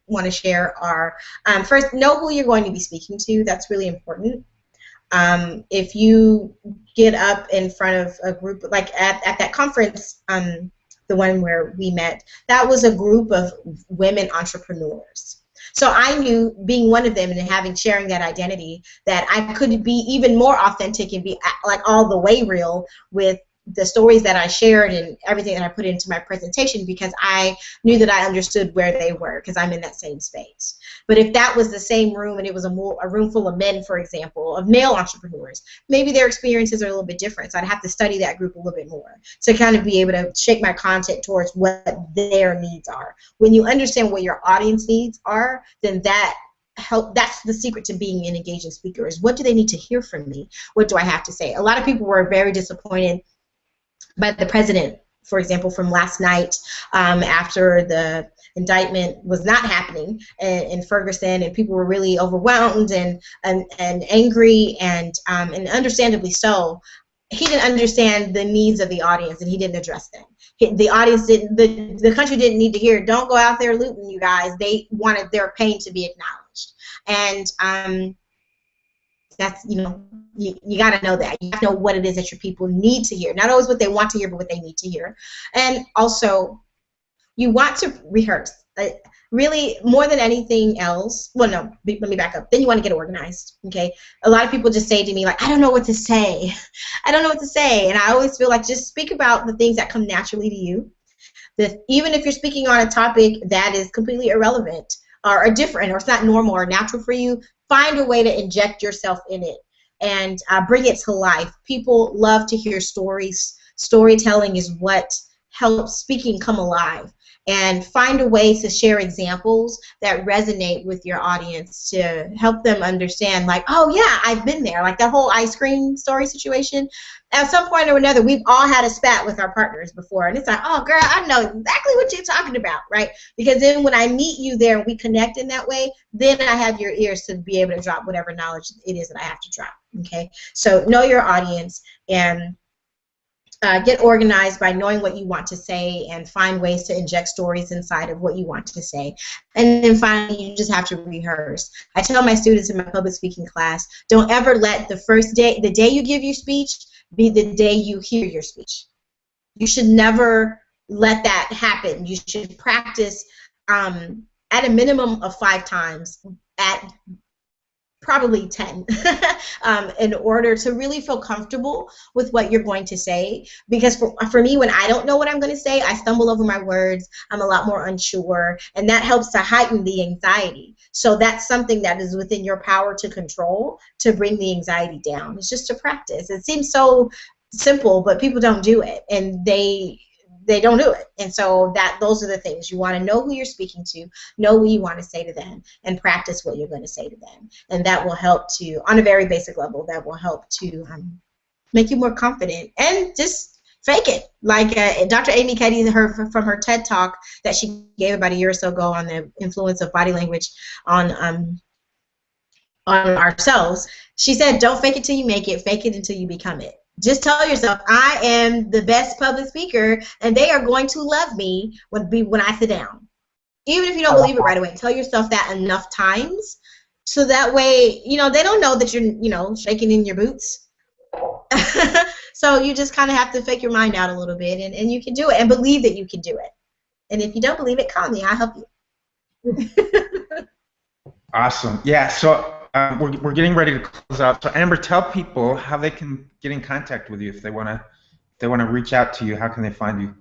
want to share are, first, know who you're going to be speaking to. That's really important. If you get up in front of a group, like at that conference, the one where we met, that was a group of women entrepreneurs. So I knew, being one of them and sharing that identity, that I could be even more authentic and be like all the way real with the stories that I shared and everything that I put into my presentation, because I knew that I understood where they were, because I'm in that same space. But if that was the same room and it was a room full of men, for example, of male entrepreneurs, maybe their experiences are a little bit different. So I'd have to study that group a little bit more to kind of be able to shape my content towards what their needs are. When you understand what your audience needs are, then that's the secret to being an engaging speaker, is what do they need to hear from me? What do I have to say? A lot of people were very disappointed by the president for example, from last night, after the indictment was not happening in Ferguson, and people were really overwhelmed and angry, and understandably so. He didn't understand the needs of the audience, and he didn't address them. The audience didn't, the country didn't need to hear, don't go out there looting, you guys. They wanted their pain to be acknowledged. And that's, you got to know that. You have to know what it is that your people need to hear. Not always what they want to hear, but what they need to hear. And also, you want to rehearse. Really, more than anything else, well, no, let me back up. Then you want to get organized, okay? A lot of people just say to me, like, I don't know what to say. I don't know what to say. And I always feel like just speak about the things that come naturally to you. Even if you're speaking on a topic that is completely irrelevant or different, or it's not normal or natural for you, find a way to inject yourself in it and bring it to life. People love to hear stories. Storytelling is what helps speaking come alive. And find a way to share examples that resonate with your audience to help them understand, like, oh, yeah, I've been there. Like that whole ice cream story situation. At some point or another, we've all had a spat with our partners before. And it's like, oh, girl, I know exactly what you're talking about, right? Because then when I meet you there and we connect in that way, then I have your ears to be able to drop whatever knowledge it is that I have to drop, okay? So know your audience and get organized by knowing what you want to say, and find ways to inject stories inside of what you want to say. And then finally, you just have to rehearse. I tell my students in my public speaking class, don't ever let the day you give your speech, be the day you hear your speech. You should never let that happen. You should practice at a minimum of 5 times, at probably 10 in order to really feel comfortable with what you're going to say. Because for me, when I don't know what I'm going to say, I stumble over my words. I'm a lot more unsure, and that helps to heighten the anxiety. So that's something that is within your power to control, to bring the anxiety down. It's just to practice. It seems so simple, but people don't do it, and they don't do it. And so those are the things. You want to know who you're speaking to, know what you want to say to them, and practice what you're going to say to them. And that will help to, on a very basic level, that will help to make you more confident. And just fake it. Like Dr. Amy Cuddy, from her TED Talk that she gave about a year or so ago on the influence of body language on ourselves, she said, don't fake it till you make it, fake it until you become it. Just tell yourself, I am the best public speaker, and they are going to love me when I sit down. Even if you don't believe it right away, tell yourself that enough times, so that way, they don't know that you're, shaking in your boots. So you just kind of have to fake your mind out a little bit, and you can do it, and believe that you can do it. And if you don't believe it, call me. I'll help you. Awesome. Yeah, so we're getting ready to close out. So Amber, tell people how they can get in contact with you if they want to reach out to you. How can they find you?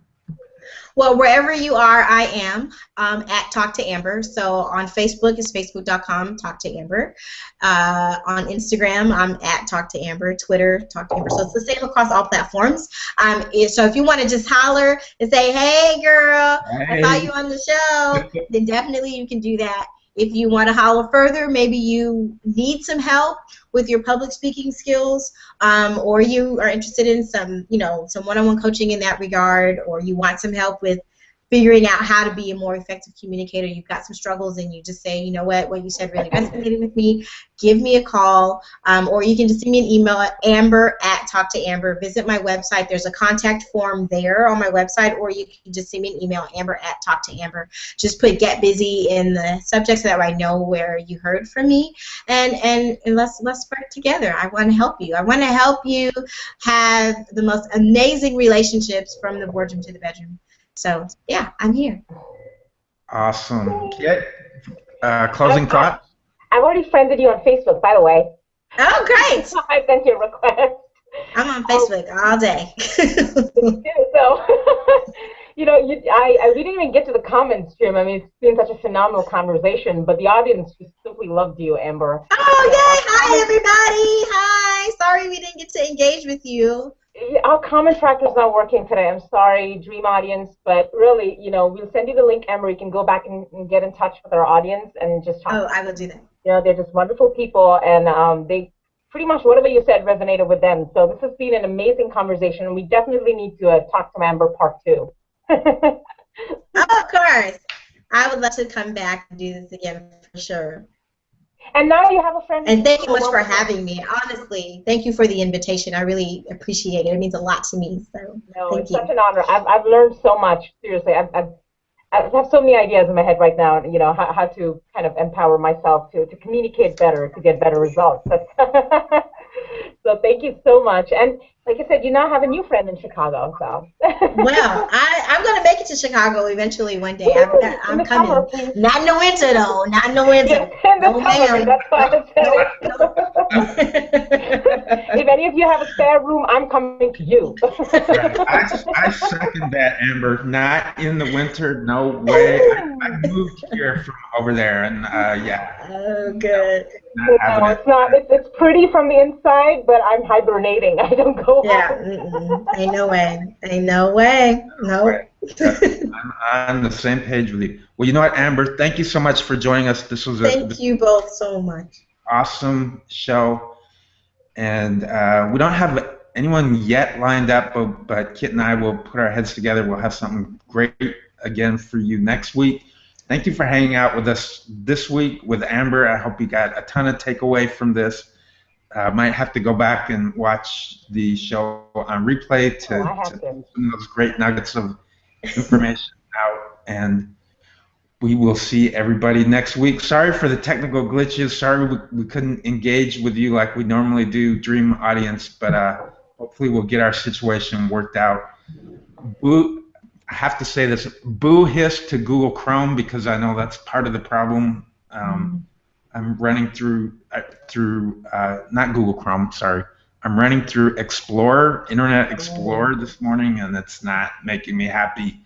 Well, wherever you are, I am at Talk to Amber. So on Facebook, it's facebook.com, Talk to Amber. On Instagram, I'm at Talk to Amber. Twitter, Talk to Amber. So it's the same across all platforms. So if you want to just holler and say, hey, girl, I saw you on the show, then definitely you can do that. If you want to holler further, maybe you need some help with your public speaking skills, or you are interested in some one-on-one coaching in that regard, or you want some help with figuring out how to be a more effective communicator, you've got some struggles, and you just say, you know what you said really resonated with me, give me a call, or you can just send me an email at amber@talktoamber. Visit my website. There's a contact form there on my website, or you can just send me an email, amber@talktoamber. Just put get busy in the subject so that I know where you heard from me, and let's work together. I want to help you. I want to help you have the most amazing relationships from the boardroom to the bedroom. So, yeah, I'm here. Awesome. Closing thought? I've already friended you on Facebook, by the way. Oh, great. I sent you a request. I'm on Facebook all day. So, we didn't even get to the comment stream. I mean, it's been such a phenomenal conversation, but the audience just simply loved you, Amber. Oh, yay. Hi, everybody. Hi. Sorry we didn't get to engage with you. Our comment tracker's not working today. I'm sorry, Dream audience, but really, we'll send you the link, Amber. You can go back and get in touch with our audience and just talk. Oh, I will do that. They're just wonderful people, and pretty much whatever you said resonated with them. So this has been an amazing conversation, and we definitely need to talk to Amber part 2. Oh, of course. I would love to come back and do this again for sure. And now you have a friend. And thank you much for having me. Honestly, thank you for the invitation. I really appreciate it. It means a lot to me. So no, thank it's you. such an honor. I've learned so much. Seriously, I have so many ideas in my head right now. You know how to kind of empower myself to communicate better, to get better results. So thank you so much. And like I said, you now have a new friend in Chicago. So well, I'm going to make it to Chicago eventually one day. I'm coming. Summer, please. Not in the winter though. Not in the winter. Yes, in the no, summer. ma'am. That's why I said. If any of you have a spare room, I'm coming to you. I second that, Amber. Not in the winter, no way. I moved here from over there, and yeah. Oh, good. No, it's not. It's pretty from the inside, but I'm hibernating. I don't go. Yeah, ain't no way. Ain't no way. No. Right. I'm on the same page with you. Well, you know what, Amber? Thank you so much for joining us. This was Thank you both so much. Awesome show. And we don't have anyone yet lined up, but Kit and I will put our heads together. We'll have something great again for you next week. Thank you for hanging out with us this week with Amber. I hope you got a ton of takeaway from this. Might have to go back and watch the show on replay to pull some of those great nuggets of information out. And we will see everybody next week. Sorry for the technical glitches. Sorry we couldn't engage with you like we normally do, Dream audience, but hopefully we'll get our situation worked out. Boo, I have to say this, boo hiss to Google Chrome because I know that's part of the problem. I'm running through not Google Chrome, sorry. I'm running through Internet Explorer this morning, and it's not making me happy.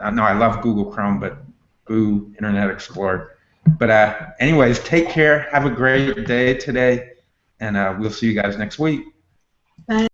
No, I love Google Chrome, but boo, Internet Explorer. But anyways, take care. Have a great day today, and we'll see you guys next week. Bye.